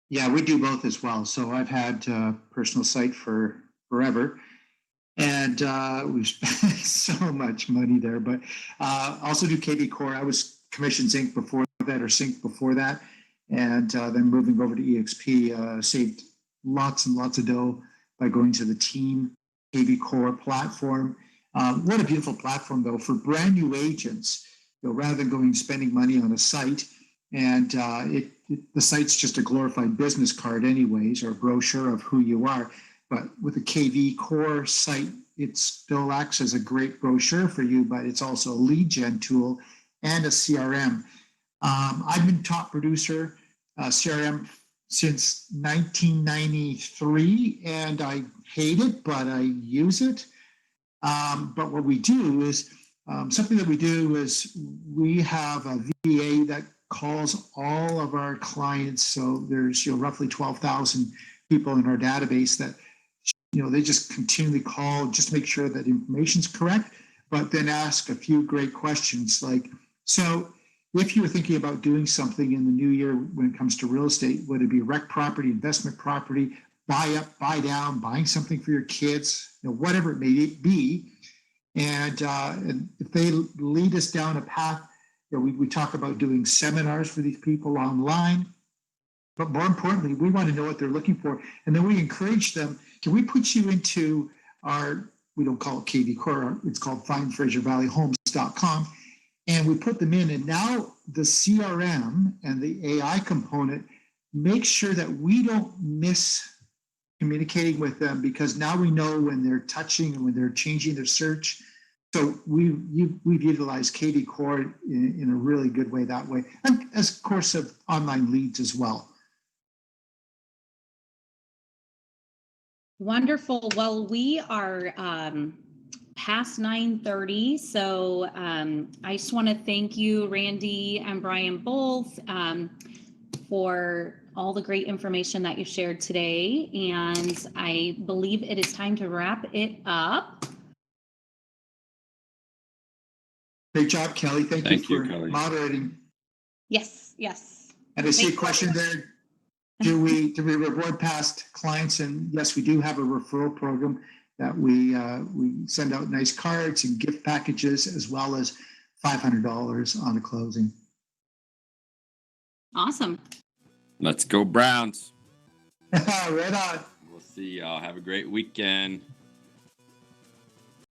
Yeah, we do both as well. So I've had a personal site for forever, and we've spent so much money there. But also do KV Core. I was Commissions Inc. before that, or Sync before that, and then moving over to EXP, saved lots and lots of dough by going to the team KV Core platform. What a beautiful platform, though, for brand new agents. Rather than going and spending money on a site, and the site's just a glorified business card anyways, or a brochure of who you are. But with a KV Core site, it still acts as a great brochure for you, but it's also a lead gen tool and a CRM. I've been top producer CRM since 1993, and I hate it, but I use it. But what we do is, something that we do is we have a VA that calls all of our clients. So there's roughly 12,000 people in our database that they just continually call just to make sure that information's correct, but then ask a few great questions like, so if you were thinking about doing something in the new year when it comes to real estate, would it be rec property, investment property, buy up, buy down, buying something for your kids, whatever it may be. And if they lead us down a path, we talk about doing seminars for these people online. But more importantly, we want to know what they're looking for. And then we encourage them, can we put you into our, we don't call it KV Core, it's called FindFraserValleyHomes.com. And we put them in. And now the CRM and the AI component makes sure that we don't miss communicating with them, because now we know when they're touching and when they're changing their search. So we've utilized KV Core in a really good way that way, and as a course of online leads as well. Wonderful. Well, we are past 9:30, so I just want to thank you, Randy and Brian, both for all the great information that you shared today. And I believe it is time to wrap it up. Great job, Kelly. Thank you for Kelly. moderating. Yes. And I see a question there. Do we reward past clients? And yes, we do have a referral program that we send out nice cards and gift packages, as well as $500 on a closing. Awesome. Let's go Browns. Right on. We'll see y'all. Have a great weekend.